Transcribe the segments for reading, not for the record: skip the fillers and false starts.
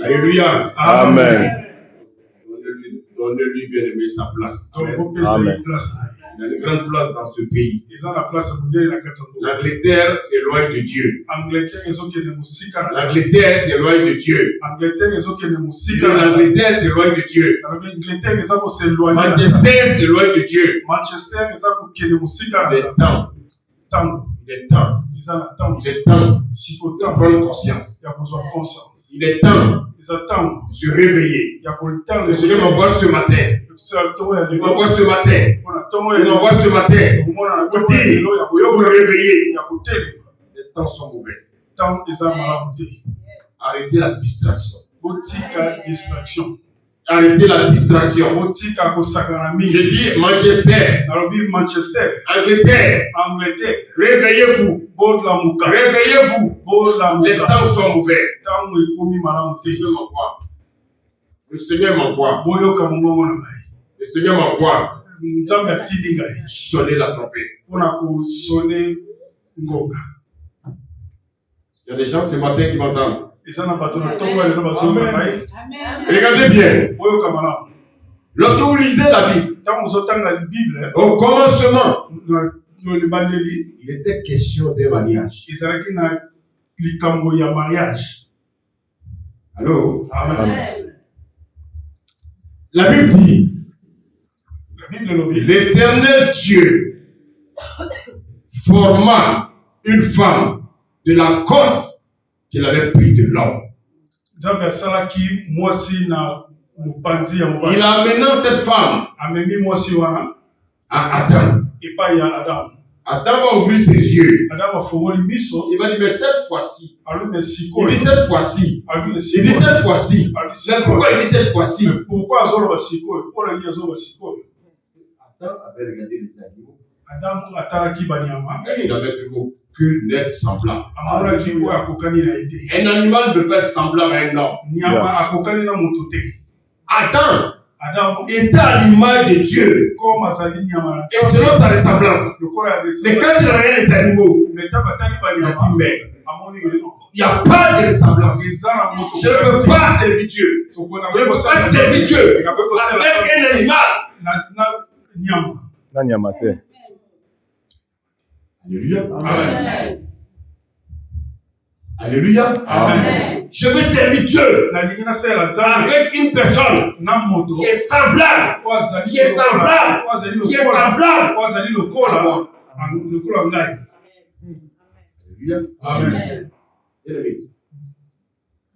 Alléluia. Amen. Donnez-lui bien aimé sa place. Amen. Il a une grande place dans ce pays. L'Angleterre s'éloigne de Dieu. L'Angleterre s'éloigne de Dieu. L'Angleterre s'éloigne de Dieu. Manchester s'éloigne de Dieu. Il est temps de prendre conscience. Il est temps de se réveiller. Le Seigneur m'envoie ce matin. Il m'envoie ce matin. Pour dire, vous réveiller. Les temps sont mauvais. Arrêtez la distraction. Arrêtez la distraction. Je dis Manchester. Angleterre. Réveillez-vous. Réveillez-vous. Les temps sont mauvais. Le Seigneur m'envoie. Le Seigneur m'envoie. Sonner la trompette. Il y a des gens ce matin qui m'entendent. Regardez bien. Lorsque vous lisez la Bible, au commencement, il était question de mariage. Allô? Amen. La Bible dit, l'Éternel Dieu forma une femme de la côte qu'il avait pris de l'homme. Il a amené cette femme à Adam. Adam va ouvrir ses yeux. Il va dire, mais cette fois-ci. Il dit cette fois-ci. C'est pourquoi il dit cette fois-ci. Adam avait regardé les animaux. Il avait trouvé aucune être semblable. Un animal ne peut pas être semblable à un homme. Adam était à l'image de Dieu. Et selon sa ressemblance. Mais quand il regarde les animaux, il a dit, mais il n'y a pas de ressemblance. Je ne peux pas servir Dieu. Je ne peux pas servir Dieu avec un animal. Alléluia. Amen. Alléluia. Amen. Je veux servir Dieu avec une personne qui est semblable. Amen.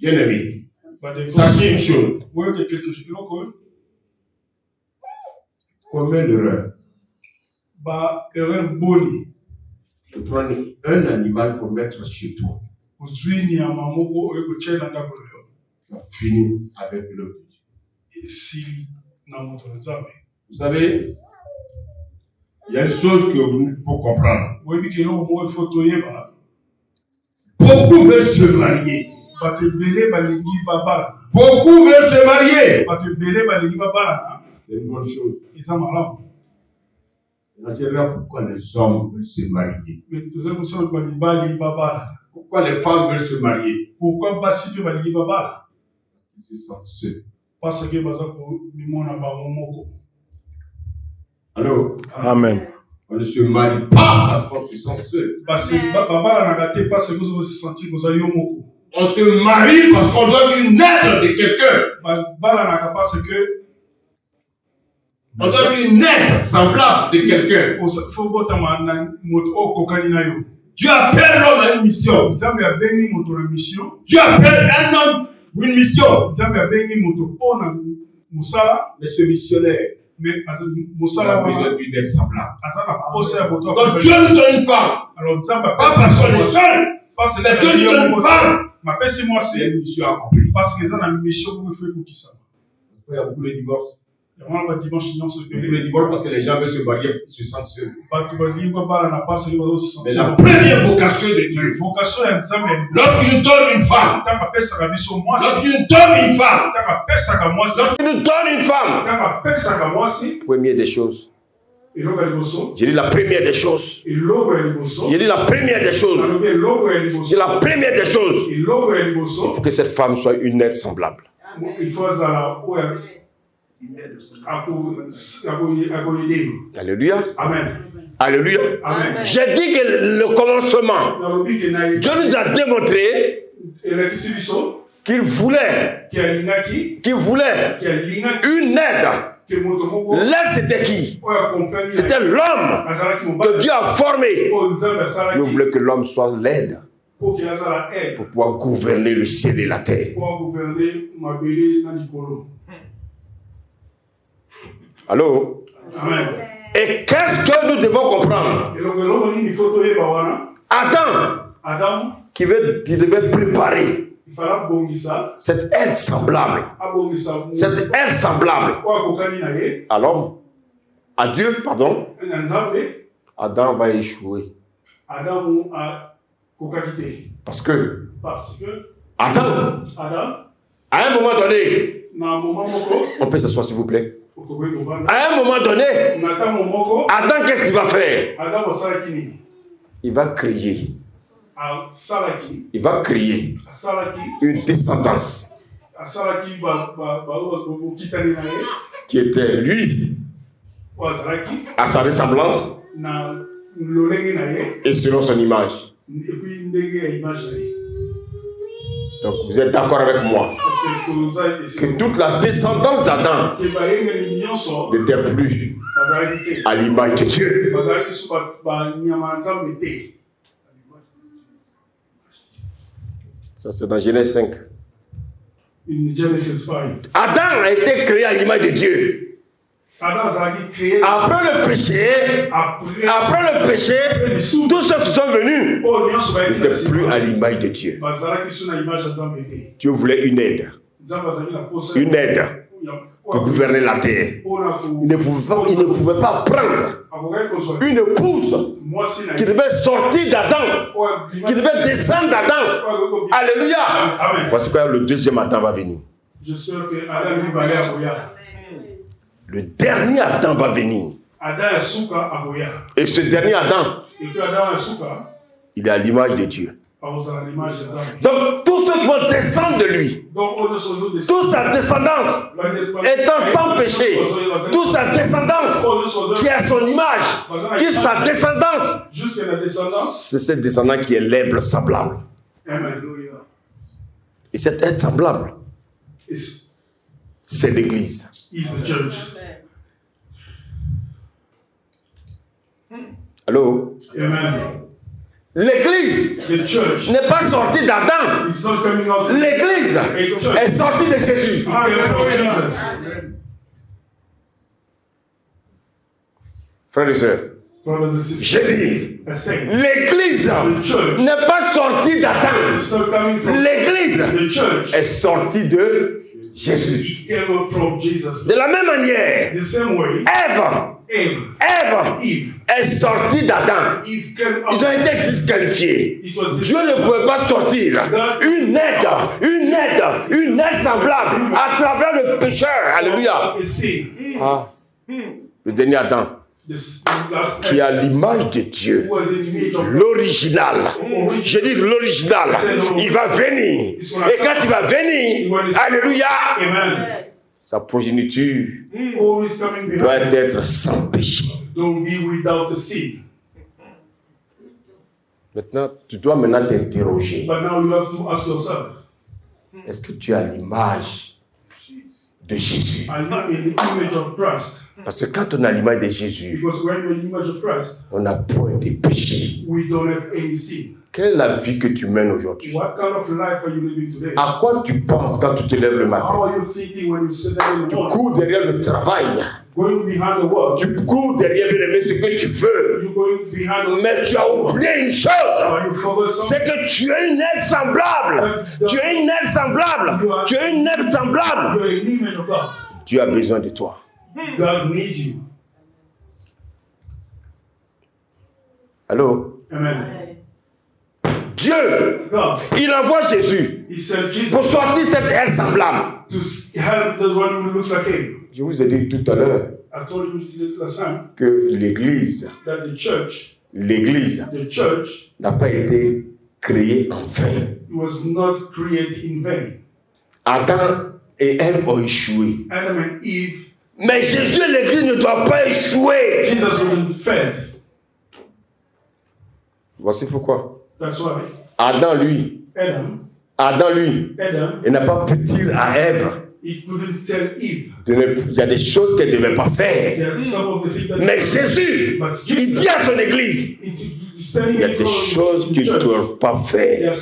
Bien-aimé. Sachez une chose. Combien d'erreurs de prendre un animal pour mettre chez toi. Tu as fini avec l'autre. Vous savez, il y a une chose qu'il faut comprendre. Beaucoup veulent se marier. Beaucoup veulent se marier. C'est une bonne chose. Pourquoi les hommes veulent se marier? Pourquoi les femmes veulent se marier? Parce qu'ils se sentent seuls. Allô? Amen. On ne se marie pas parce qu'on se sent seul. On se marie parce qu'on doit une aide de quelqu'un. On doit une aide semblable de quelqu'un. Dieu appelle l'homme à une mission. Dieu appelle un homme pour une mission. Mais ce missionnaire, il a besoin d'une aide semblable. Donc Dieu nous donne une femme. Pas parce qu'on est seul. Mais Dieu nous donne une femme. C'est une mission accomplie. Il y a beaucoup de divorces. Les divorces parce que les gens veulent se marier, se sentent seuls. Mais la première vocation de Dieu, lorsqu'il nous donne une femme, premier des choses, J'ai dit la première des choses. J'ai dit la première des choses. J'ai dit la première des choses. Il faut que cette femme soit une aide semblable. Alléluia. Amen. Alléluia. Amen. J'ai dit que le commencement, Dieu nous a démontré qu'il voulait une aide. L'aide, c'était qui? C'était l'homme que Dieu a formé. Nous voulons que l'homme soit l'aide pour pouvoir gouverner le ciel et la terre. Allô? Amen. Et qu'est-ce que nous devons comprendre? Adam qui devait préparer cette aide semblable. Cette aide semblable à l'homme, à Dieu, pardon. Adam va échouer. Parce que Adam, à un moment donné, on peut s'asseoir s'il vous plaît. À un moment donné, Adam, qu'est-ce qu'il va faire? Il va crier. Il va créer une descendance qui était lui à sa ressemblance et selon son image. Donc vous êtes d'accord avec moi que toute la descendance d'Adam n'était plus à l'image de Dieu. Ça, c'est dans Genèse 5. Adam a été créé à l'image de Dieu. Après le péché, tous ceux qui sont venus n'étaient plus à l'image de Dieu. Dieu voulait une aide. Une aide pour gouverner la terre. Il ne pouvait pas prendre une épouse qui devait sortir d'Adam, qui devait descendre d'Adam. Alléluia. Voici quoi, le deuxième Adam va venir. Le dernier Adam va venir. Et ce dernier Adam, il est à l'image de Dieu. Donc tous ceux qui vont descendre de lui, toute sa descendance étant sans péché, toute sa descendance qui a son image, qui est sa descendance, c'est cette descendance qui est l'aigle semblable. Et cette aide semblable, c'est l'Église. Allô? L'Église n'est pas sortie d'Adam. L'Église est sortie de Jésus. Frères et sœurs, j'ai dit, l'Église n'est pas sortie d'Adam. L'Église est sortie de Jésus. De la même manière, Ève est sortie d'Adam. Ils ont été disqualifiés. Dieu ne pouvait pas sortir une aide semblable à travers le pécheur. Alléluia. Le dernier Adam, qui a l'image de Dieu, l'original. Je dis l'original. Il va venir. Et quand il va venir, alléluia, sa progéniture doit être sans péché. Maintenant, tu dois t'interroger. Est-ce que tu as l'image de Jésus? Parce que quand on a l'image de Jésus, on n'a point de péché. Quelle est la vie que tu mènes aujourd'hui? À quoi tu penses quand tu te lèves le matin? Tu cours derrière le travail. Tu cours derrière ce que tu veux. Mais tu as oublié une chose. C'est que tu es une aide semblable. Tu es une aide semblable. Tu es une aide semblable. Dieu a besoin de toi. Allô? Amen. Dieu, il envoie Jésus pour sortir cette aide semblable. Je vous ai dit tout à l'heure, I told you this last time que l'Église that the church n'a pas été créée en vain. was not created in vain. Adam et Ève ont échoué. Adam and Eve. Mais Jésus et l'Église ne doivent pas échouer. Jesus wouldn't fail. Voici pourquoi. That's why. Adam, lui, il n'a pas pu dire à Ève. He couldn't tell Eve. Il y a des choses qu'elle ne devait pas faire. Mais Jésus, il dit à son Église, il y a des choses que tu ne dois pas faire.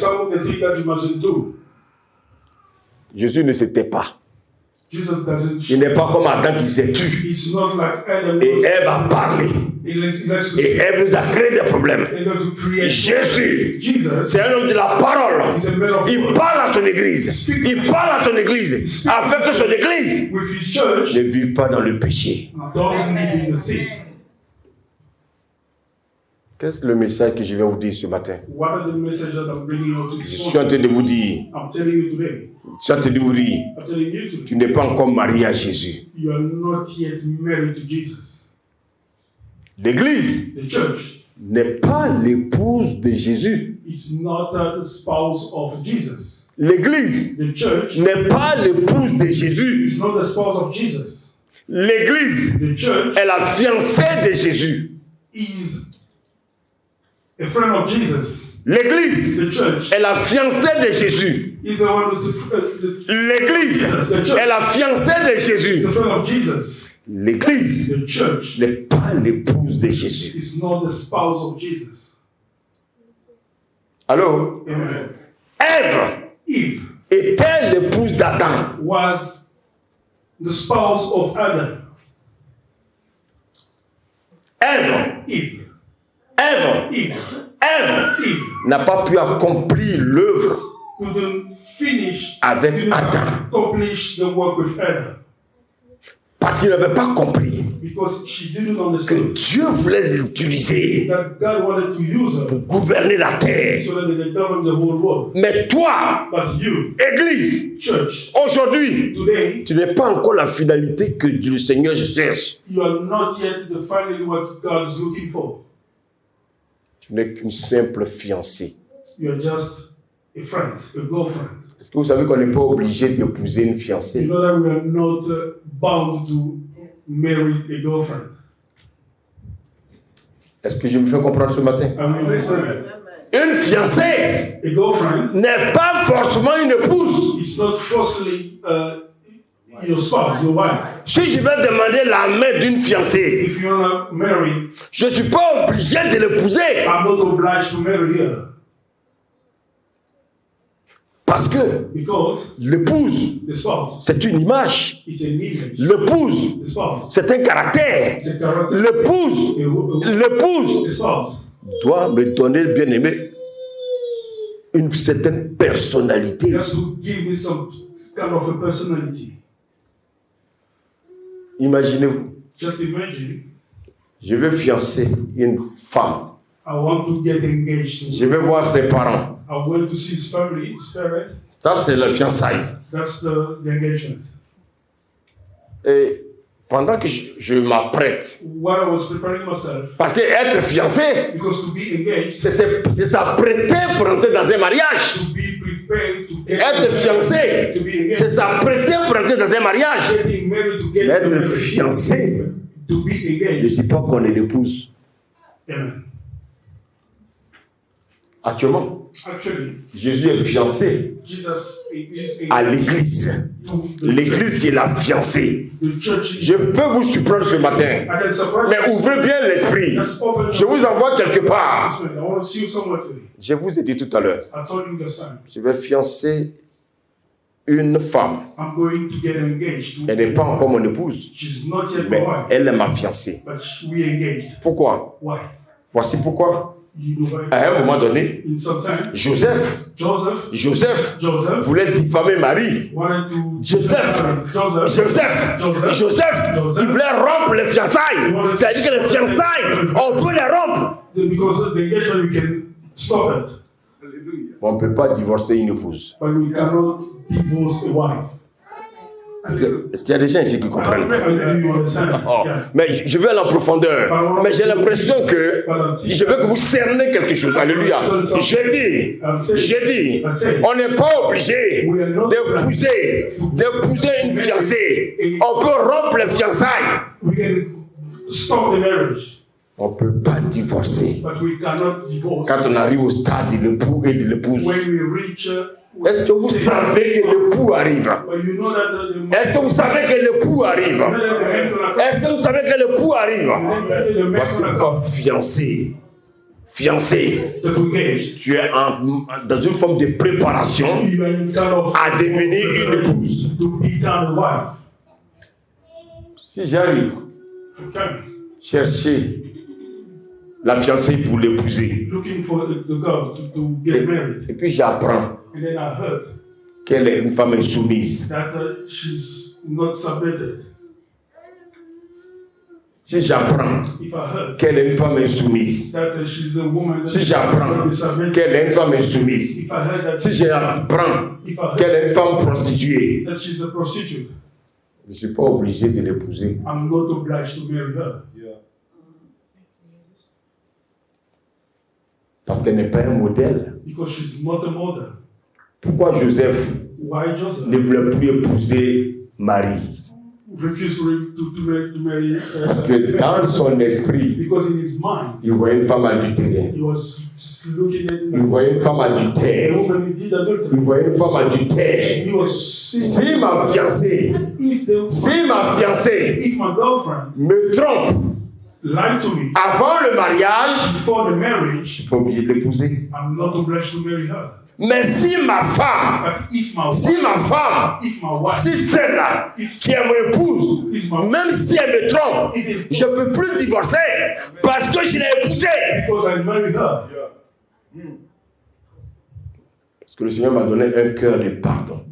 Jésus ne s'était pas. Il n'est pas comme Adam qui s'est tu. Et Ève a parlé. Et Ève nous a créé des problèmes. Jésus, c'est un homme de la parole. Il parle à son église. Il parle à son église. Afin que son église ne vive pas dans le péché. Qu'est-ce que le message que je vais vous dire ce matin? Je suis en train de vous dire. Je suis en train de vous dire. Tu n'es pas encore marié à Jésus. L'église n'est pas l'épouse de Jésus. L'église n'est pas l'épouse de Jésus. L'église est la fiancée de Jésus. A friend of Jesus. L'église est la fiancée de Jésus. L'église est la fiancée de Jésus. L'église n'est pas l'épouse de Jésus. Allô? Ève était l'épouse d'Adam. Was the spouse of Adam. Ève n'a pas pu accomplir l'œuvre avec Adam. Parce qu'il n'avait pas compris que Dieu voulait l'utiliser pour gouverner la terre. Mais toi, Église, aujourd'hui, tu n'es pas encore la finalité que le Seigneur cherche. Tu n'es qu'une simple fiancée. Est-ce que vous savez qu'on n'est pas obligé d'épouser une fiancée? Est-ce que je me fais comprendre ce matin? Une fiancée n'est pas forcément une épouse. Si je vais demander la main d'une fiancée, je ne suis pas obligé de l'épouser. Parce que l'épouse, c'est une image. L'épouse, c'est un caractère. L'épouse doit me donner, le bien-aimé, une certaine personnalité. Imaginez-vous. Je veux fiancer une femme. Je vais voir ses parents. Ça, c'est la fiançaille. Et pendant que je m'apprête, parce que être fiancé, c'est s'apprêter pour entrer dans un mariage. Être fiancé, c'est s'apprêter pour entrer dans un mariage. Être fiancé ne dit pas qu'on est l'épouse. Actuellement, Jésus est fiancé à l'église. L'église qui est la fiancée. Je peux vous surprendre ce matin, mais ouvrez bien l'esprit. Je vous envoie quelque part. Je vous ai dit tout à l'heure, je vais fiancer une femme. Elle n'est pas encore mon épouse, mais elle est ma fiancée. Pourquoi? Voici pourquoi. À un moment donné, Joseph voulait diffamer Marie. Joseph, il voulait rompre les fiançailles. C'est-à-dire que les fiançailles, on peut les rompre. On ne peut pas divorcer une épouse. Est-ce qu'il y a des gens ici qui comprennent? Oh, mais je vais aller en profondeur. Mais j'ai l'impression que je veux que vous cernez quelque chose. Alléluia. J'ai dit, on n'est pas obligé d'épouser une fiancée. On peut rompre les fiançailles. On ne peut pas divorcer. Quand on arrive au stade de l'époux et de l'épouse, est-ce que vous savez que l'époux arrive? Est-ce que vous savez que l'époux arrive? Est-ce que vous savez que l'époux arrive? Voici pourquoi fiancé. Tu es dans une forme de préparation à devenir une épouse. Si j'arrive, chercher la fiancée pour l'épouser. Et puis j'apprends qu'elle est une femme insoumise. Si j'apprends qu'elle est une femme insoumise, si j'apprends qu'elle est une femme insoumise, si j'apprends qu'elle est une femme prostituée, je ne suis pas obligé de l'épouser. Parce qu'elle n'est pas un modèle. Pourquoi Joseph ne voulait plus épouser Marie? Parce que dans son esprit, il voyait une femme adultère. Il voyait une femme adultère. Il voyait une femme adultère. Si ma fiancée me trompe avant le mariage, je ne suis pas obligé de l'épouser. Mais si ma femme, si celle-là qui est mon épouse, même si elle me trompe, je ne peux plus divorcer parce que je l'ai épousée. Parce que le Seigneur m'a donné un cœur de pardon.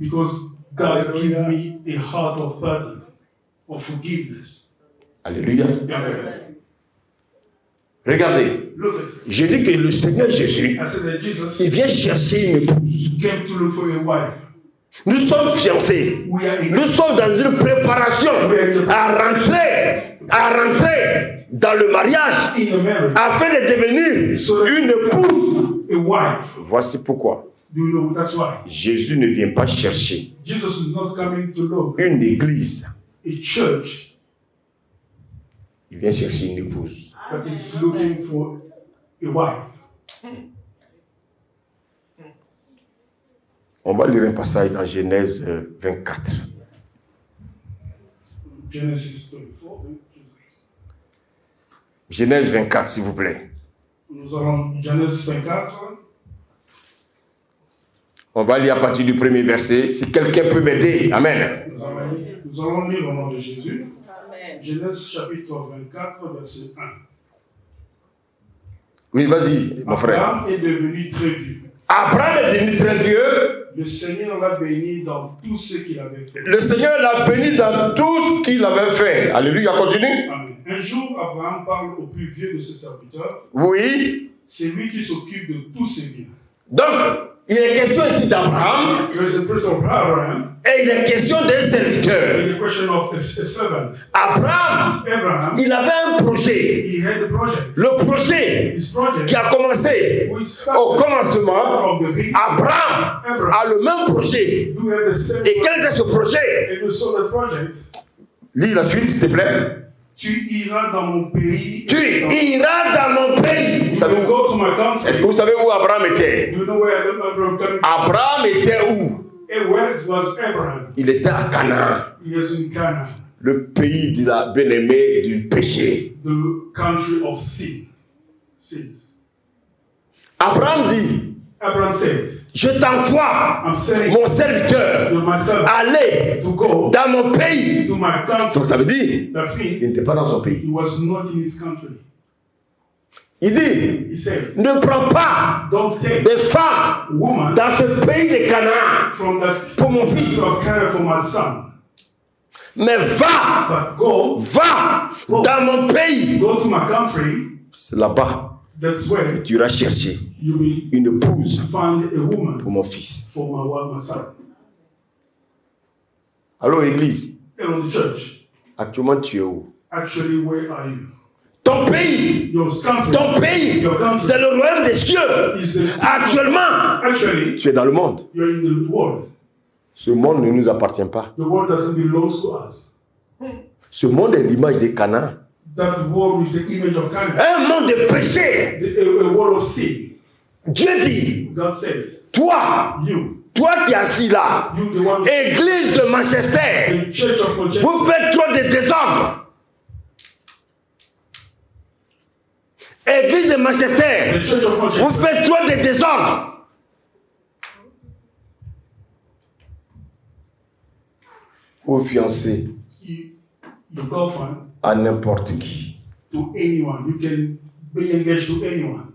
Alléluia. Regardez, je dis que le Seigneur Jésus, il vient chercher une épouse. Nous sommes fiancés. Nous sommes dans une préparation à rentrer dans le mariage afin de devenir une épouse. Voici pourquoi Jésus ne vient pas chercher une église. Il vient chercher une épouse. On va lire un passage dans Genèse 24. Genèse 24, s'il vous plaît. Nous allons Genèse 24. On va lire à partir du premier verset. Si quelqu'un peut m'aider. Amen. Nous allons lire au nom de Jésus. Amen. Genèse chapitre 24, verset 1. Oui, vas-y, mon frère. Abraham est devenu très vieux. Abraham est devenu très vieux. Le Seigneur l'a béni dans tout ce qu'il avait fait. Le Seigneur l'a béni dans tout ce qu'il avait fait. Alléluia, continue. Amen. Un jour, Abraham parle au plus vieux de ses serviteurs. Oui. C'est lui qui s'occupe de tous ses biens. Donc, il est question ici d'Abraham. Et il est question d'un serviteur. Abraham, il avait un projet. Le projet qui a commencé au commencement. Abraham a le même projet. Et quel est ce projet? Lis la suite, s'il te plaît. Tu iras dans mon pays. Est-ce que vous savez où Abraham était? Abraham était où? Il était à Canaan. Le pays de la bien-aimée du péché. Abraham dit, je t'envoie, mon serviteur, aller dans mon pays. Donc ça veut dire qu'il n'était pas dans son pays. Il dit, ne prends pas de femmes dans ce pays de Canaan pour mon fils. Mais va dans mon pays. C'est là-bas que tu iras chercher une épouse pour mon fils. Alors, église, Hello, the church. actuellement, tu es où? Actually, where are you? Ton pays, c'est le royaume des cieux. Actuellement, tu es dans le monde. Ce monde ne nous appartient pas. Ce monde est l'image de Canaan. Un monde de péché. Dieu dit, toi qui es assis là, église de Manchester, vous faites trop de désordre. Église de Manchester, vous faites trop de désordre. Vous fiancez à n'importe qui. To anyone, you can be engaged to anyone.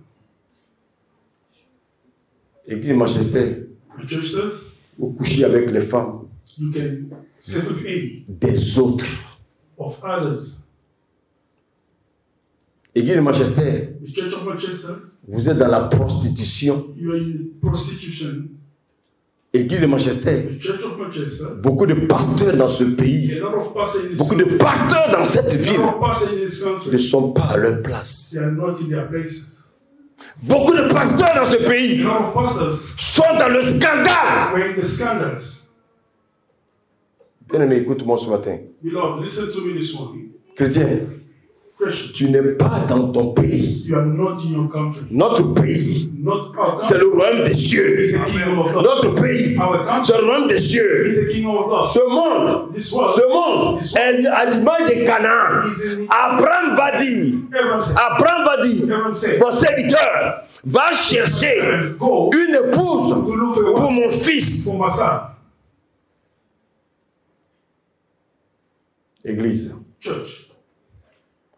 Église de Manchester, vous couchez avec les femmes you can sleep with any des autres. Of others. Église de Manchester, the Church of Manchester, vous êtes dans la prostitution. You are in prostitution. Église de Manchester, the Church of Manchester, beaucoup de pasteurs dans ce pays, beaucoup de pasteurs dans cette ville ne sont pas à leur place. They are not in their places. Beaucoup de pasteurs dans ce pays sont dans le scandale. Bien-aimé, écoute-moi ce matin. Beloved, listen to me this morning. Chrétien, tu n'es pas dans ton pays. You are not in your country. Notre pays, c'est le royaume des cieux. Notre pays, c'est le royaume des cieux. Ce monde est à l'image de Canaan. Abraham va dire, mon serviteur va chercher une épouse pour mon fils. Église. Church.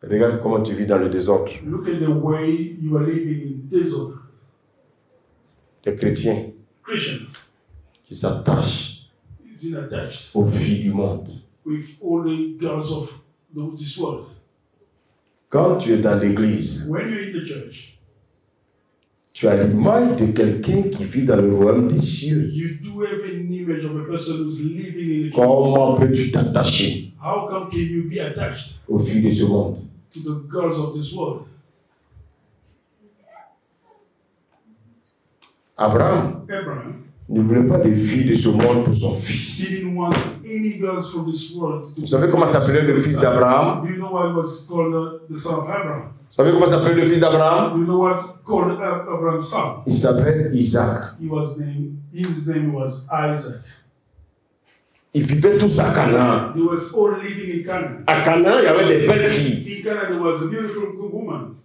Regarde comment tu vis dans le désordre. Look at the way you are living in disorder. Les chrétiens qui s'attachent aux filles du monde. With all the girls of this world. Quand tu es dans l'église, when you're in the church, tu as l'image de quelqu'un qui vit dans le royaume des cieux. You do have an image of a person who's living in the Comment peux-tu t'attacher How come can you be attached aux filles de ce monde? To the girls of this world? Abraham ne voulait pas de filles de ce monde pour son fils. He didn't want any girls from this world. Vous savez comment s'appelait le fils d'Abraham? Do you know what was called the son of Abraham? Vous savez comment s'appelait le fils d'Abraham? Do you know what called Abraham's son? Il s'appelle Isaac. His name was Isaac. Ils vivaient tous à Canaan. They was all living in Canaan. À Canaan, il y avait des belles filles. In Canaan, there was a beautiful woman.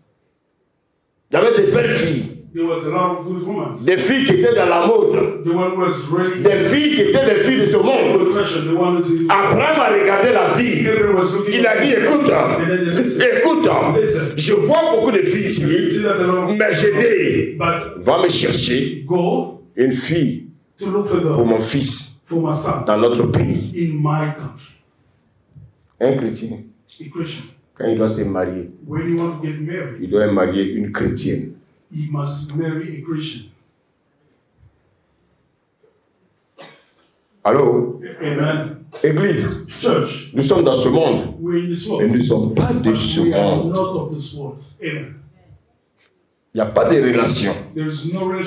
Il y avait des belles filles. There was a lot of good women. Des filles qui étaient dans la mode. The one was really des filles qui étaient des filles de ce monde. Good fashion. The one was Abraham a regardé la vie. Il a dit, écoute, je vois beaucoup de filles ici, mais j'ai dit, va me chercher une fille pour mon fils. Dans notre pays. Un chrétien, quand il doit se marier, il doit marier une chrétienne. He must marry a Christian. Allô? Amen. Église, Church, nous sommes dans ce monde, we're in this world, mais nous ne sommes pas de ce monde. Amen. Il n'y a pas de relation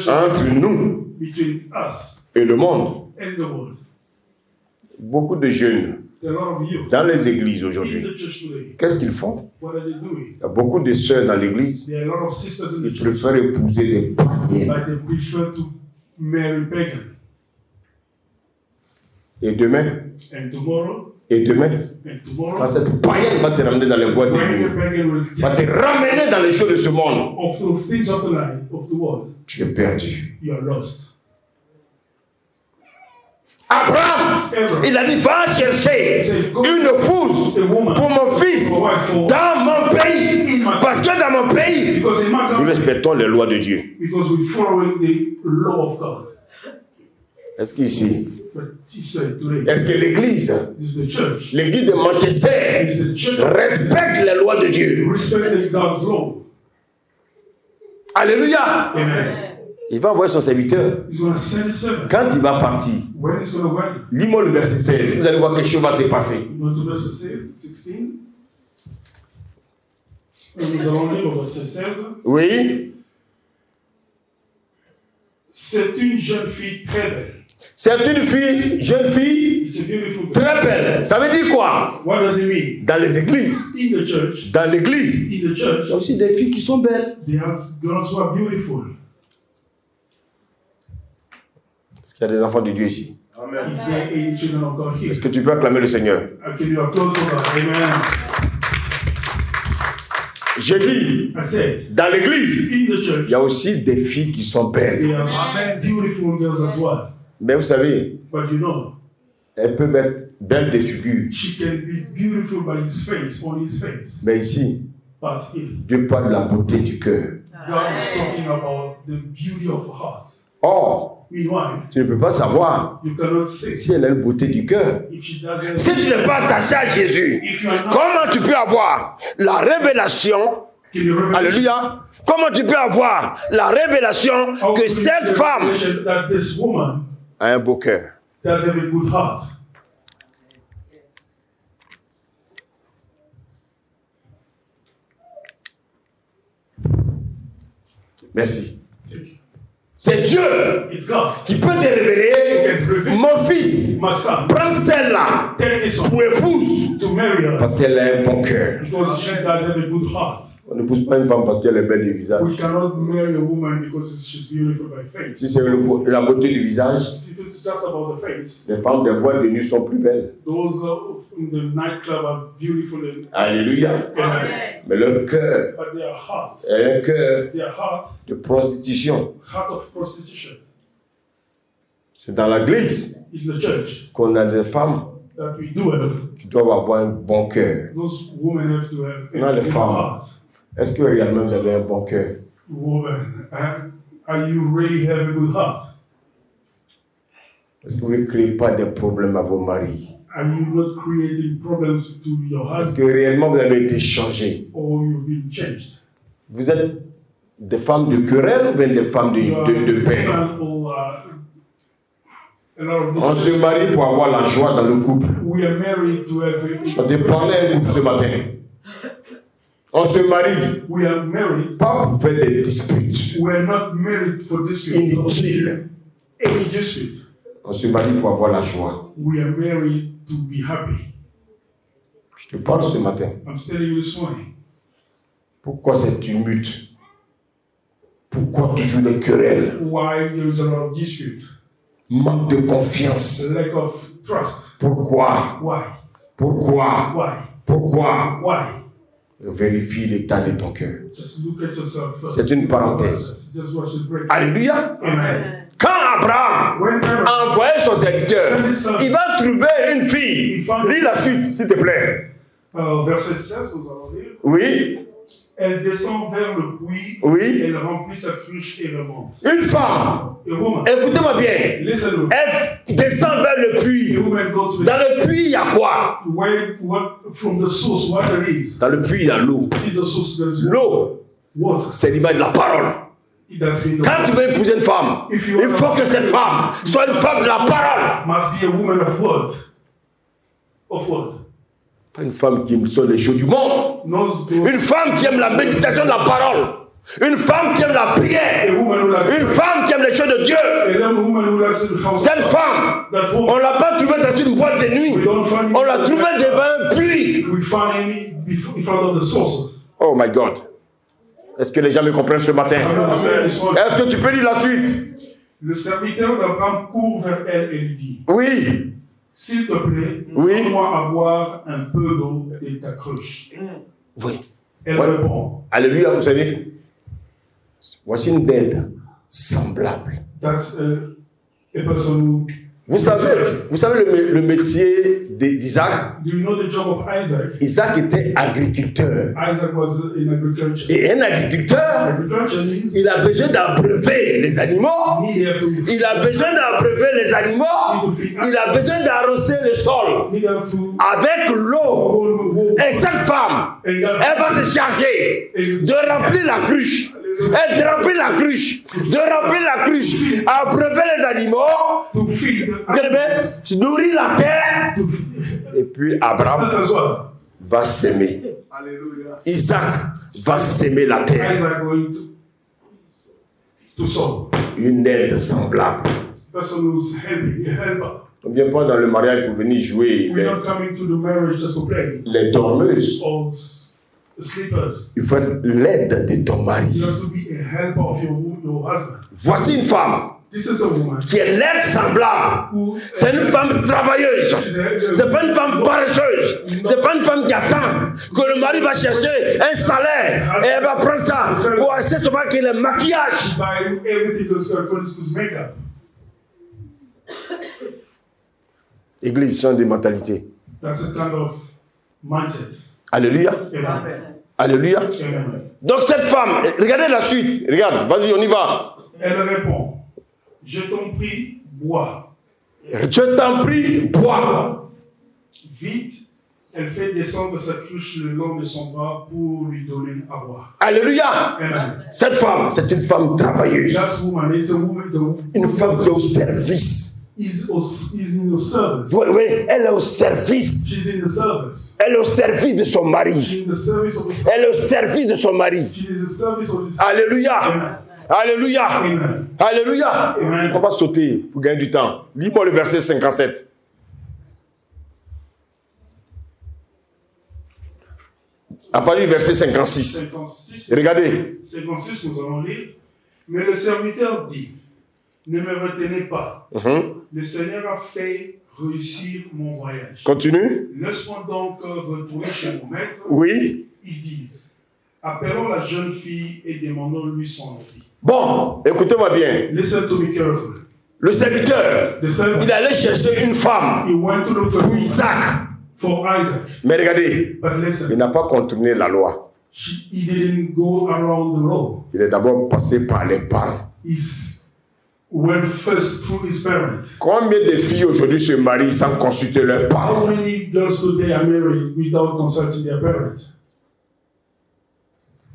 entre nous et le monde. Beaucoup de jeunes dans les églises aujourd'hui, qu'est-ce qu'ils font? Il y a beaucoup de sœurs dans l'église qui préfèrent épouser des païens. Et demain, quand cette païenne va te ramener dans les boîtes de nuit, va te ramener dans les choses de ce monde, tu es perdu. Abraham, il a dit, va chercher une épouse pour mon fils dans mon pays. Parce que dans mon pays, nous respectons les lois de Dieu. Est-ce qu'ici, est-ce que l'église de Manchester respecte les lois de Dieu? Alléluia. Amen. Il va envoyer son serviteur. Quand il va partir, lis-moi le verset 16. Vous allez voir quelque chose va se passer. Nous allons lire au verset 16. Oui. C'est une jeune fille très belle. C'est une fille, jeune fille, très belle. Ça veut dire quoi? What does it mean? Dans les églises. In the church. Dans l'église. In the church. Il y a aussi des filles qui sont belles. There's girls who are beautiful. Est-ce qu'il y a des enfants de Dieu ici? Amen. Is there any children of God here? Est-ce que tu peux acclamer le Seigneur? Can you applaud for God? Amen. Je dis, dans l'église, il y a aussi des filles qui sont belles. Mais vous savez, elles peuvent être belles de figure. Mais ici, Dieu parle de la beauté du cœur. Or, tu ne peux pas savoir si elle a une beauté du cœur. Si tu n'es pas attaché à Jésus, comment tu peux avoir la révélation? Alléluia. Comment tu peux avoir la révélation que cette femme a un beau cœur? Merci. C'est Dieu qui peut te révéler, mon fils, prends celle-là pour épouse, parce qu'elle a un bon cœur. On ne pousse pas une femme parce qu'elle est belle du visage. Si c'est la beauté du visage, les femmes des boîtes de nuit sont plus belles. Alléluia. Mais leur cœur est un cœur de prostitution. C'est dans l'église qu'on a des femmes qui doivent avoir un bon cœur. On a les femmes. Est-ce que réellement vous avez un bon cœur? Est-ce que vous ne créez pas de problèmes à vos maris? Est-ce que réellement vous avez été changé? Vous êtes des femmes de querelle ou bien des femmes de paix? On se marie pour avoir la joie dans le couple. Je vais te parler à un couple ce matin. On se marie pas pour faire des disputes inutiles. On se marie pour avoir la joie. Je te parle ce matin. Pourquoi cette tumulte? Pourquoi toujours les querelles? Manque de confiance. Pourquoi? Pourquoi? Vérifie l'état de ton cœur. C'est une parenthèse. Alléluia. Amen. Quand Abraham a envoyé son serviteur, il va trouver une fille. Lis la suite, s'il te plaît. Verset 16, nous allons lire. Oui. Elle descend vers le puits, oui. Elle remplit sa cruche et remonte. Une femme, écoutez-moi bien, elle descend vers le puits. Dans le puits, il y a quoi? Dans le puits, il y a l'eau. L'eau, c'est l'image de la parole. Quand tu veux épouser une femme, il faut que cette femme soit une femme de la parole. Pas une femme qui aime les choses du monde. Une femme qui aime la méditation de la parole. Une femme qui aime la prière. Une femme qui aime les choses de Dieu. Cette femme, on ne l'a pas trouvée dans une boîte de nuit. On l'a trouvée devant un puits. Oh my God. Est-ce que les gens me comprennent ce matin? Est-ce que tu peux lire la suite? Le serviteur d'Abraham court vers elle et lui dit. Oui. S'il te plaît, donne-moi à boire un peu d'eau de ta cruche. Oui. Elle répond. Alléluia, vous savez. Voici une dette semblable. Vous savez le métier d'Isaac? Isaac était agriculteur. Et un agriculteur, il a besoin d'abreuver les animaux. Il a besoin d'abreuver les animaux. Il a besoin d'arroser le sol avec l'eau. Et cette femme, elle va se charger de remplir la cruche. Et de remplir la cruche. Abreuver les animaux. Nourrir la terre. Et puis Abraham va s'aimer. Isaac va s'aimer la terre. Une aide semblable. On ne vient pas dans le mariage pour venir jouer les dormeuses. Il faut être l'aide de ton mari. Voici une femme qui est l'aide semblable. C'est une femme travailleuse. C'est pas une femme paresseuse. C'est pas une femme qui attend que le mari va chercher un salaire et elle va prendre ça pour acheter ce qui est le maquillage. Église, change de mentalité. Alléluia. Amen. Alléluia. Amen. Donc cette femme, regardez la suite. Regarde, vas-y, on y va. Elle répond, je t'en prie, bois. Je t'en prie, bois. Vite, elle fait descendre sa cruche le long de son bras pour lui donner à boire. Alléluia. Amen. Cette femme, c'est une femme travailleuse. Une femme qui est au service. Is in the service. Oui, elle est au service. She's in the service. Elle est au service de son mari. She's in the service of his... Elle est au service de son mari. She is the service of his... Alléluia. Amen. Alléluia. Amen. Alléluia. Amen. On va sauter pour gagner du temps. Lis-moi le verset 57. À partir du verset 56. 56. Regardez. 56, nous allons lire. Mais le serviteur dit, ne me retenez pas. Le Seigneur a fait réussir mon voyage. Continue. Laisse-moi donc retourner chez mon maître. Oui. Ils disent, appelons la jeune fille et demandons-lui son avis. Bon, écoutez-moi bien. Listen to me carefully. Le serviteur, The servant, il allait chercher une femme he went to look for pour Isaac. Isaac. Mais regardez, But il listen, n'a pas contourné la loi. he didn't go around the law. Il est d'abord passé par les parents. He went first through his parents. Combien de filles aujourd'hui se marient sans consulter leurs How parents? many girls today are married without consulting their parents?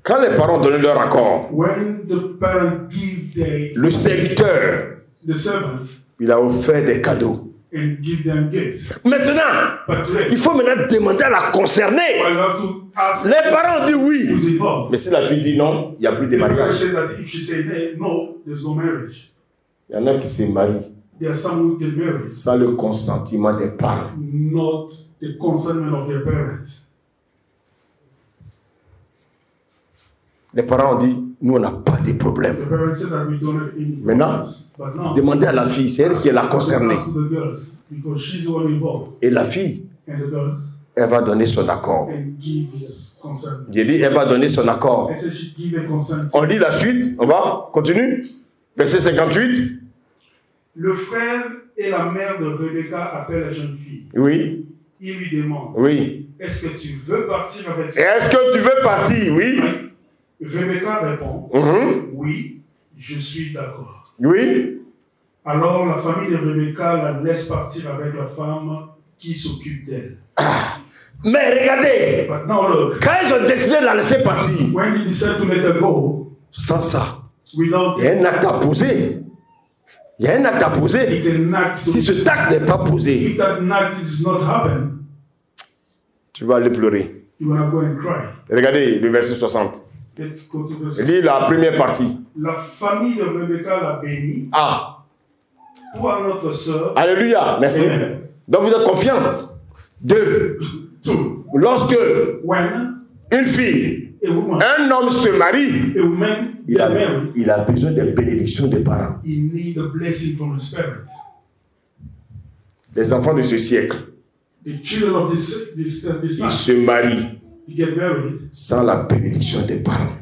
Quand les parents donnent leur accord, When the parents give le serviteur, the servant il a offert des cadeaux. and give them gifts. Maintenant, But today, il faut maintenant demander à la concernée. I have to ask Les parents disent oui. who's involved. Mais si la fille dit non, il n'y a plus de The parents mariage. say that if she say no, there's no marriage. Il y en a qui se marient There are some who get married, sans le consentement des parents. not the consent of their parents. Les parents ont dit, nous on n'a pas de problème. The parents say that we don't have any Maintenant, problems. But now, demandez à la fille, c'est elle qui est la concernée. ask the girls, because she's the one involved. Et la fille, And the girls elle va donner son accord. and give his consent. J'ai dit, elle va donner son accord. I said she give a consent. On lit la suite, on va, continue. Verset 58. Le frère et la mère de Rebecca appellent la jeune fille. Oui, Il lui demande, oui. est-ce que tu veux partir avec Est-ce que tu veux partir? Oui. Rebecca répond, Mhm. oui, je suis d'accord. Oui. Alors la famille de Rebecca la laisse partir avec la femme qui s'occupe d'elle. Mais regardez, But now look, quand ils ont décidé de la laisser partir, when he decided to let her go, sans ça, without il y a un acte à poser. Il y a un acte à poser. it's an act. Si ce acte n'est pas posé, If that act does not happen, tu vas aller pleurer. you're gonna go and cry. Regardez le verset 60. Let's go to verse. Lis la première partie. La famille de Rebecca l'a bénie. Ah, Toi, notre sœur. alléluia, merci. Amen. Donc vous êtes confiants. 2. Two. Lorsque When une fille, a woman, un homme se marie, a woman il get married, a besoin des bénédictions des parents. he need a blessing from his parents. Les enfants de ce siècle, The children of this ils time, se marient get married, sans la bénédiction des parents.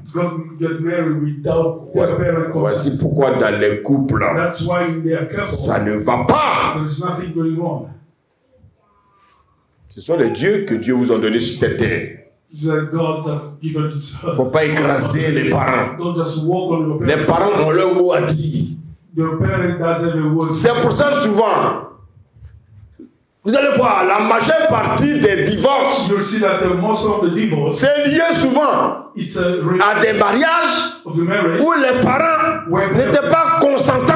get married without their parent consent. Voici pourquoi dans les couples, That's why in their couple, ça ne va pas. there's nothing going on. Ce sont les dieux que Dieu vous a donnés sur cette terre. It's a God that given his Il ne earth. faut pas écraser les parents. Don't just walk on your Les parents. parents ont leur mot à dire. Your parent does every word. C'est pour ça souvent, Vous allez voir, la majeure partie des divorces, c'est lié souvent à des mariages où les parents n'étaient pas consentants.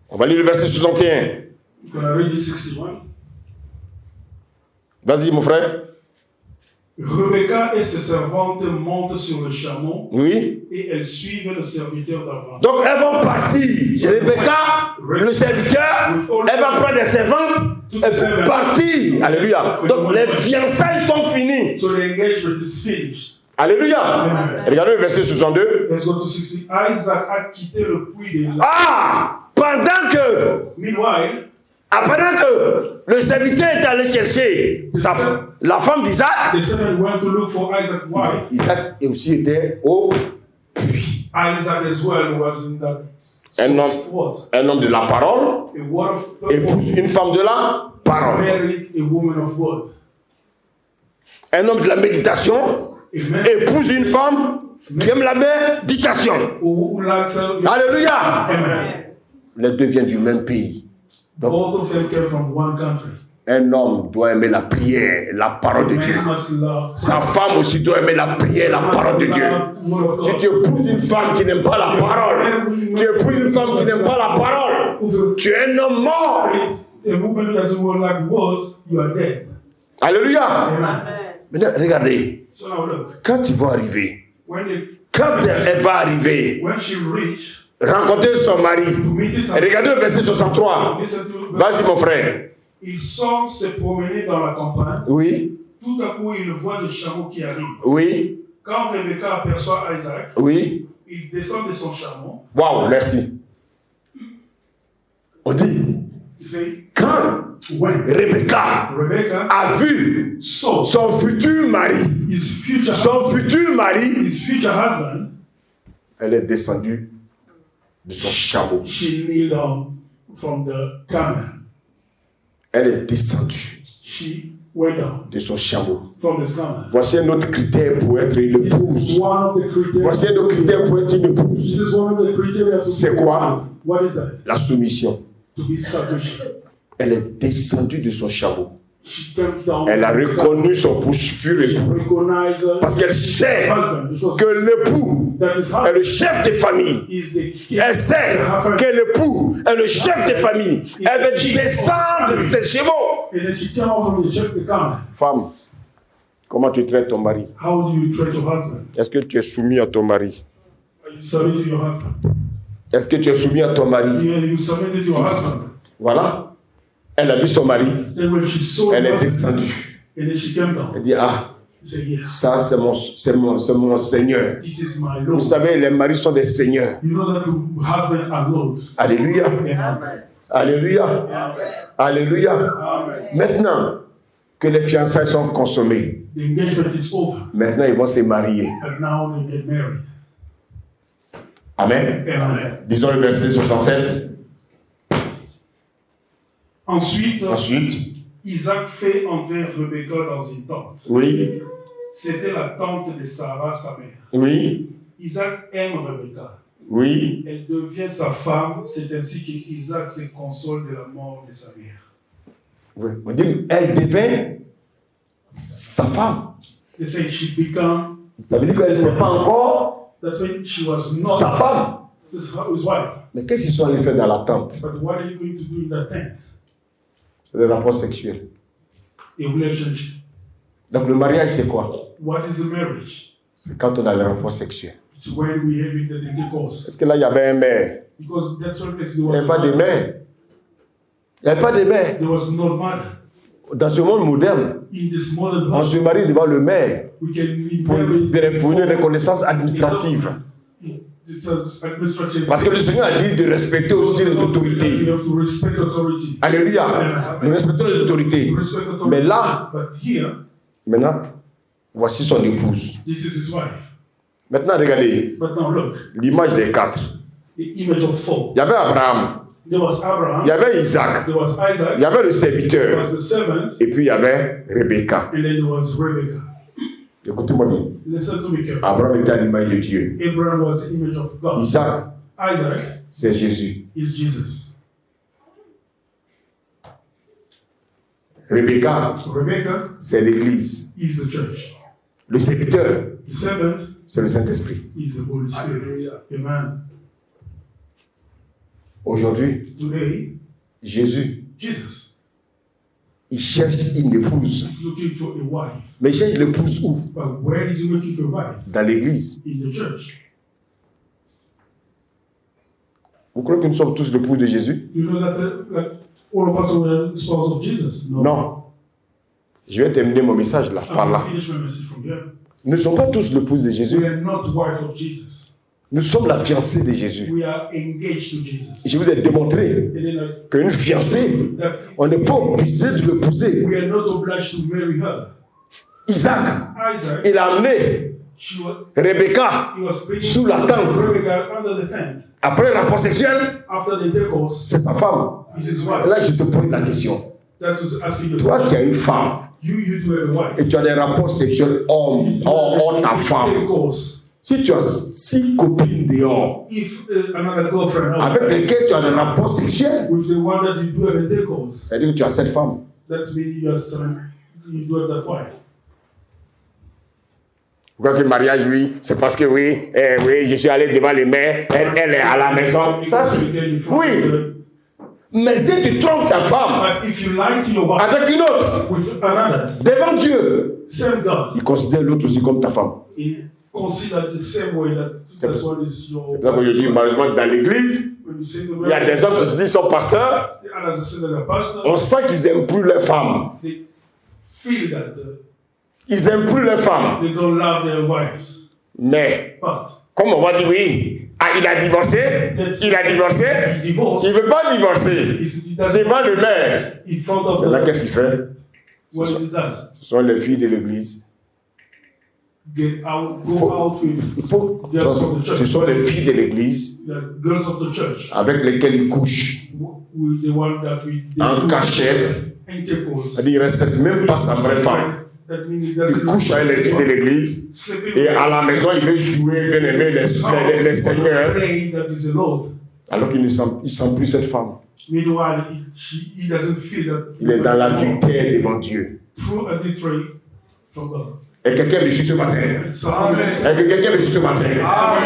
On va lire le verset 61. Vas-y, mon frère. Rebecca et ses servantes montent sur le chameau. Oui. Et elles suivent le serviteur d'Abraham. Donc elles vont partir. Rebecca, le serviteur, elle va prendre des servantes. Elle va partir. Alléluia. Donc les fiançailles sont finies. So the engagement is finished. Alléluia. Amen. Regardez le verset 62. Let's go to 60. Isaac a quitté le puits de pendant que Meanwhile, pendant que le serviteur est allé chercher la femme d'Isaac, Isaac aussi était au puits. Isaac as well was in that un homme de la parole épouse une femme de la parole. Un homme de la méditation épouse une femme qui aime la méditation. Alléluia. Amen. Les deux viennent du même pays. Donc, both of them came from one country. Un homme doit aimer la prière, la parole de Dieu. Sa femme aussi doit aimer la prière, la parole de Dieu. Si tu épouses une femme qui n'aime pas la parole, tu épouses une femme qui n'aime pas la parole, tu es un homme mort. Alléluia. Maintenant, regardez. Quand ils vont arriver, quand elle va arriver, rencontrer son mari, regardez le verset 63. Vas-y, mon frère. Ils sont se promener dans la campagne. Oui. Tout à coup, ils voient des chameaux qui arrivent. Oui. Quand Rebecca aperçoit Isaac, oui. Il descend de son chameau. Waouh, merci. On dit, quand Rebecca a vu son futur mari, elle est descendue de son chameau. She kneeled down from the camel. Elle est descendue de son chameau. Voici un autre critère pour être une épouse. Voici un autre critère pour être une épouse. C'est quoi? La soumission. Elle est descendue de son chameau. Elle a reconnu son futur époux. Parce qu'elle sait que l'époux est le chef de famille. Elle sait que l'époux est le chef de famille. Elle veut descendre de ses chevaux. Femme, comment tu traites ton mari? Est-ce que tu es soumis à ton mari? Est-ce que tu es soumis à ton mari? Voilà. Elle a vu son mari, elle est descendue. Elle dit, ah, ça c'est mon Seigneur. Vous savez, les maris sont des seigneurs. Alléluia. Alléluia. Alléluia. Maintenant que les fiançailles sont consommées, maintenant ils vont se marier. Amen. Disons le verset 67. Ensuite, Isaac fait entrer Rebecca dans une tente. Oui. C'était la tente de Sarah, sa mère. Oui. Isaac aime Rebecca. Oui. Elle devient sa femme. C'est ainsi qu'Isaac se console de la mort de sa mère. Oui. On dit, elle devient sa femme. Ça veut dire qu'elle n'est pas encore sa femme. Mais qu'est-ce qu'ils sont allés faire dans la tente? But what are you going to do in that tent? C'est le rapport sexuel. Donc le mariage, c'est quoi? What is a marriage? C'est quand on a le rapport sexuel. It's when we have the intercourse. Est-ce que là, il y avait un mère? Because that's what il n'y avait pas de mère. Il n'y avait pas de mère. There was no mother. Dans ce monde moderne, on se marie devant le maire pour une reconnaissance administrative. Parce que le Seigneur a dit de respecter aussi les autorités. Alléluia. Nous respectons les autorités. Mais là, maintenant, voici son épouse. Maintenant, regardez l'image des quatre. Il y avait Abraham. Il y avait Isaac. Il y avait le serviteur. Et puis il y avait Rebecca. Écoutez-moi bien. Abraham était à l'image de Dieu. Isaac Isaac c'est Jésus. is Jesus. Rebecca, Rebecca c'est l'Église. is the church. Le serviteur, The servant c'est le Saint-Esprit. is the Holy Spirit. Amen. Aujourd'hui, Today, Jésus, Jesus il cherche une épouse. is looking for a wife. Mais il cherche l'épouse où? But where is he looking for a wife? Dans l'Église. In the church. Vous croyez que nous sommes tous l'épouse de Jésus? You know that all of us were the spouse of Jesus? No. Non. Je vais terminer mon message là, par là. I'm going to finish my message from here. Nous ne sommes pas tous l'épouse de Jésus. We are not wife of Jesus. Nous sommes la fiancée de Jésus. We are engaged to Jesus. Je vous ai démontré And then qu'une fiancée, that on n'est pas obligé de l'épouser. we are not obliged to marry her. Isaac, Isaac, il a amené Rebecca he was bringing sous la tente. Rebecca under the tent. Après le rapport sexuel, After the intercourse, c'est sa femme. is his Et wife. là, je te pose la question. That was asking the Toi qui question. as une femme You do have a wife. et tu as des rapports sexuels hors ta femme, Intercourse. si tu as 6 copines dehors If another girlfriend avec outside, lesquelles tu as des rapports sexuels, with the one that you do have intercourse, c'est-à-dire que tu as cette femme. that's mean you do have that wife. Vous croyez que le mariage, oui, c'est parce que oui, je suis allé devant les mères, elle est à la maison. Ça, c'est... Oui. Mais si tu trompes ta femme But if you lie to your wife avec une autre, with another, devant Dieu, same God, il considère l'autre aussi comme ta femme. he consider the same way that's what is your C'est pour ça que je dis, malheureusement, dans l'église, when you say the il y a des hommes qui se disent sont pasteurs, and as I said, the pastor, on sent qu'ils n'aiment plus leurs femmes. they feel that Ils n'aiment plus leurs femmes. they don't love their wives. Mais, But comme on va dire, oui, il a divorcé, il ne veut pas divorcer. Devant le maire. in front of Et là, the qu'est-ce qu'il fait? what he does, Ce sont les filles de l'église. get out, go out with Ce sont les filles de l'église the girls of the church, avec lesquelles il couche with the one that we en cachette. intercourse. C'est-à-dire, il ne respecte même pas sa vraie femme. That means he Il doesn't couche avec les filles de l'église sleeping et à la maison, il veut jouer, bien aimer les seigneurs, play that is a Lord. alors qu'il ne sent plus cette femme. Meanwhile, he doesn't feel that Il est dans l'adultère devant Dieu. through adultery from God. Et quelqu'un me dit ce matin. Amen. Et quelqu'un me dit ce matin.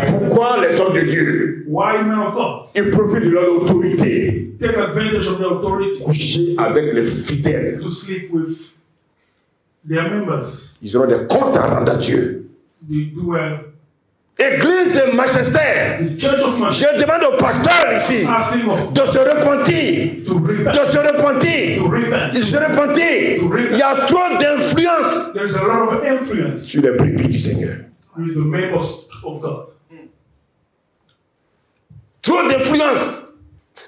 Pourquoi les hommes de Dieu, Why men of God ils profitent de leur autorité, take advantage of their authority coucher avec les fidèles? to sleep with their members? Ils auront des comptes à rendre à Dieu. They do have Église de Manchester, the church of Manchester je demande au pasteur ici asking of de se repentir. to repent. De se repentir. To repent. De se repentir. Il y a trop d'influence There's a lot of influence sur les brebis du Seigneur. with the members of God. Trop d'influence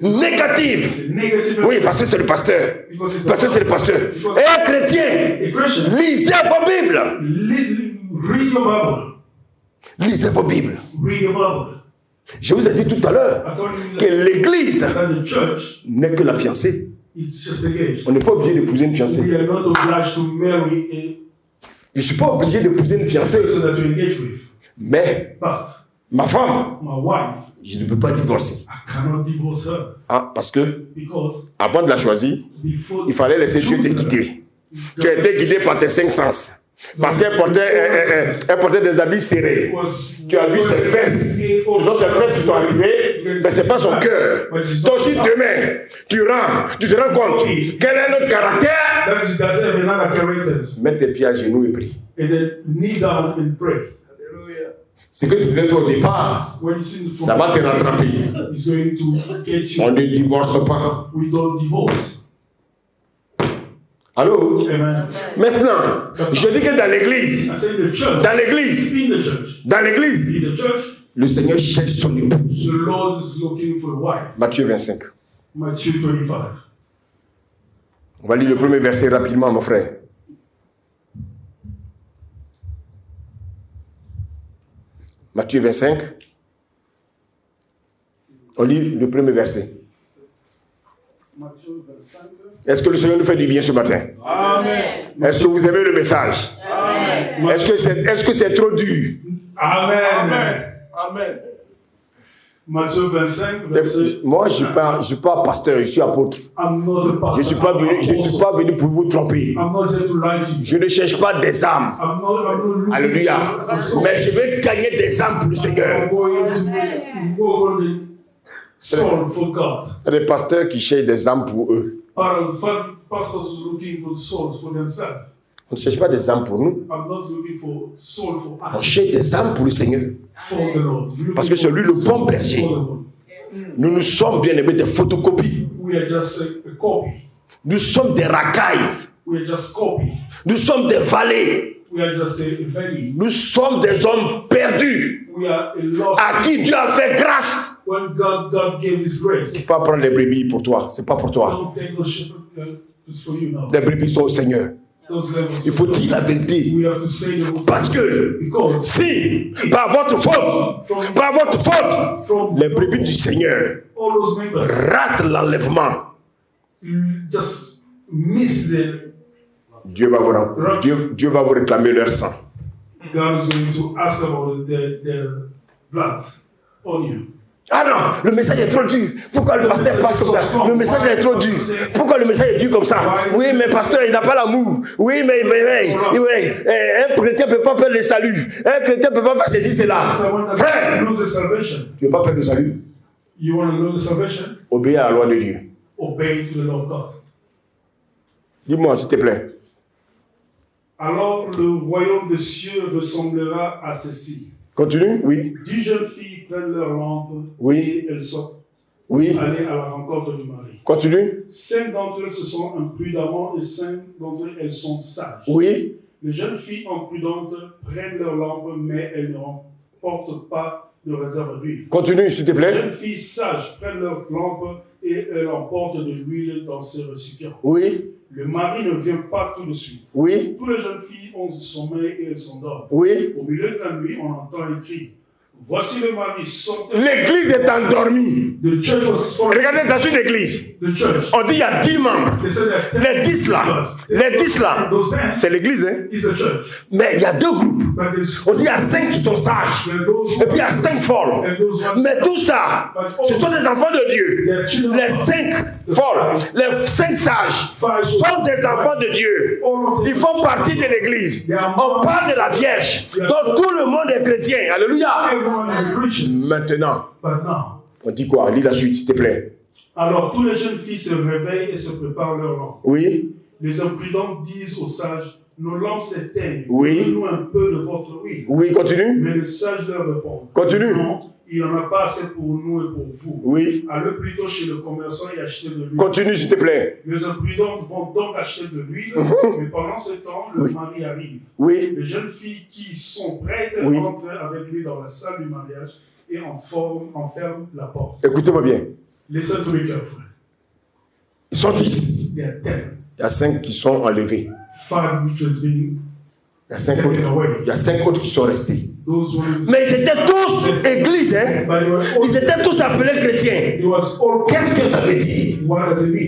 négative. It's a negative Oui, parce que c'est le pasteur. because it's Parce que c'est le pasteur. Et un chrétien, a Christian. lisez vos Bibles. Read your Bible. Lisez vos Bibles. Read your Bible. Je vous ai dit tout à l'heure I told you que l'église that the church n'est que la fiancée. is just engaged. On n'est pas obligé d'épouser une fiancée. We are not obliged to marry Je ne suis pas obligé d'épouser une a fiancée. person that you engage with. Mais But ma femme, my wife, je ne peux pas divorcer. I cannot divorce her Ah, parce que because avant de la choisir, before il fallait laisser Dieu te guider. Tu as été guidé par tes 5 sens. Parce qu'elle portait des habits serrés. Tu as vu ses fesses. Ce sont ses fesses qui sont arrivées, mais ce n'est pas son cœur. Donc si demain, tu te rends compte quel est notre caractère, that she doesn't have another character. mets tes pieds à genoux et prie. And then kneel down and pray. Ce que tu devais faire au départ, When you sing from ça va te rattraper. it's going to get you. On ne divorce pas. We don't divorce. Allô? Amen. Maintenant, je dis que dans l'église, I say the church. dans l'église, In the church. dans l'église, In the church, le Seigneur cherche son épouse. the Lord is looking for a wife. Matthieu 25. Matthew 25. On va lire le premier verset rapidement, mon frère. Matthieu 25. On lit le premier verset. Matthieu 25. Est-ce que le Seigneur nous fait du bien ce matin? Amen. Est-ce que vous aimez le message? Amen. Est-ce que c'est trop dur? Amen. Amen. Amen. Matthieu 25, verset. Moi, je suis pas pasteur, je suis apôtre. Je suis pas venu pour vous tromper. Je ne cherche pas des âmes. Alléluia. Mais je veux gagner des âmes pour le Seigneur. Il y a des pasteurs qui cherchent des âmes pour eux. On ne cherche pas des âmes pour nous. On cherche des âmes pour le Seigneur. Parce que c'est lui le bon berger. Nous sommes bien aimés des photocopies. Nous sommes des racailles. Nous sommes des valets. Nous sommes des hommes perdus à qui Dieu a fait grâce. C'est pas prendre les brebis pour toi. C'est pas pour toi. Les brebis sont au Seigneur. Il faut dire la vérité. Parce que si, par votre faute, les brebis du Seigneur ratent l'enlèvement, Dieu va vous réclamer leur sang. Ah non, le message est trop dur. Pourquoi le pasteur passe comme ça? Le message est trop dur. Pourquoi le message est dur comme ça? Oui, mais pasteur, il n'a pas l'amour. Oui, mais un chrétien ne peut pas perdre le salut. Un chrétien ne peut pas faire ceci, cela. Frère, tu ne veux pas perdre le salut? Obéis à la loi de Dieu. Dis-moi, s'il te plaît. Alors le royaume des cieux ressemblera à ceci. Continue, oui. 10 jeunes filles prennent leur lampe et elles sortent pour aller à la rencontre du mari. Continue. 5 d'entre elles se sont imprudemment et 5 d'entre elles sont sages. Oui. Les jeunes filles imprudentes prennent leur lampe, mais elles ne remportent pas de réserve d'huile. Continue, s'il te plaît. Les jeunes filles sages prennent leur lampe et elles emportent de l'huile dans ces récipients. Oui. Le mari ne vient pas tout de suite. Oui. Toutes les jeunes filles ont du sommeil et elles s'endorment. Oui. Au milieu de la nuit, on entend un cri. Voici le mari, sortez. L'église est endormie. Regardez dans une église. On dit il y a 10 membres. Les 10 là, c'est l'église. Hein? Mais il y a 2 groupes. On dit il y a 5 qui sont sages. Et puis il y a 5 folles. Mais tout ça, ce sont des enfants de Dieu. Les 5 folles, les 5 sages sont des enfants de Dieu. Ils font partie de l'église. On parle de la Vierge. Donc tout le monde est chrétien. Alléluia. Maintenant, on dit quoi? Lis la suite, s'il te plaît. Alors, tous les jeunes filles se réveillent et se préparent leur lampe. Oui. Les imprudents disent aux sages, nos lampes s'éteignent. Oui. Donnez-nous un peu de votre huile. Oui, continue. Mais les sages leur répondent. Continue. Non, il n'y en a pas assez pour nous et pour vous. Oui. Allez plutôt chez le commerçant et achetez de l'huile. Continue, s'il te plaît. Les imprudents vont donc acheter de l'huile, mais pendant ce temps, le mari arrive. Oui. Les jeunes filles qui sont prêtes entrent avec lui dans la salle du mariage et enferment la porte. Écoutez-moi bien. Listen to me carefully. Ils sont 10. There are 10. Il y a 5 qui sont enlevés. 5 which has been Il y a 5 autres. Il y a 5 autres qui sont restés. those ones. Mais ils étaient tous églises, hein? Ils étaient tous appelés chrétiens. Qu'est-ce que ça veut dire?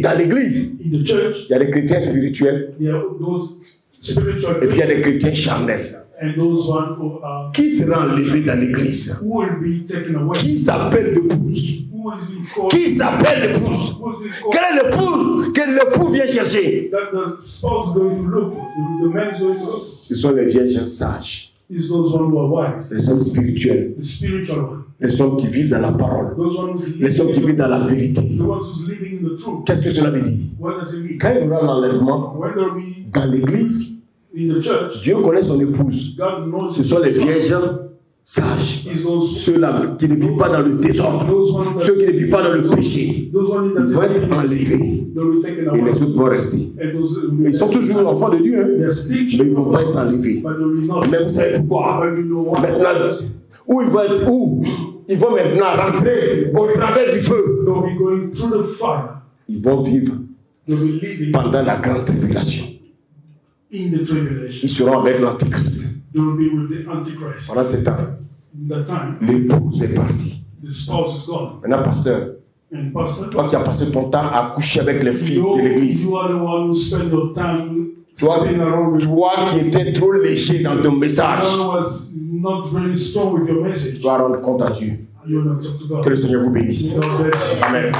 Dans l'église, In the church, il y a des chrétiens spirituels there are those spiritual et puis il y a des chrétiens charnels. and those ones who are Qui sera enlevé dans l'église? who will be taken away. Qui s'appelle l'épouse? Who is being called? Qui s'appelle l'épouse? Who is being called? Quelle est l'épouse que l'époux vient chercher? That the spouse is going to look. The man is going to look. Ce sont les vierges sages, Is those ones who are wise. les hommes spirituels, The spiritual one. les hommes qui vivent dans la parole, Those ones les hommes qui vivent dans la vérité. The ones who's living in the truth. Qu'est-ce que cela veut dire? What does it mean? Quand il y aura l'enlèvement When there be dans l'église, in the church, Dieu connaît son épouse. God knows. Ce sont les vierges sages, Is those ceux-là qui ne vivent pas dans le désordre, ceux qui ne vivent pas dans le péché. those ones Ils vont être enlevés they'll be taken et away. les autres vont rester. And those Ils sont toujours enfants de Dieu, hein? they're still Mais ils ne vont pas être enlevés. but they will not. Mais vous savez pourquoi? But you know why? Maintenant, où ils vont être, où ils vont maintenant rentrer au travers du feu. They'll be going through the fire. Ils vont vivre They'll be living pendant la grande tribulation. in the tribulation. Ils seront avec l'Antichrist. They will be with the Antichrist. Pendant ce temps, In that time, l'épouse est partie. the spouse is gone. Maintenant, pasteur, And pastor, toi qui as passé ton temps à coucher avec les filles de l'église, you are the one who spend your time toi, sleeping around with toi qui étais trop léger dans ton message, one who was not very strong with your message. tu dois rendre compte à Dieu. Que le Seigneur vous bénisse. Amen.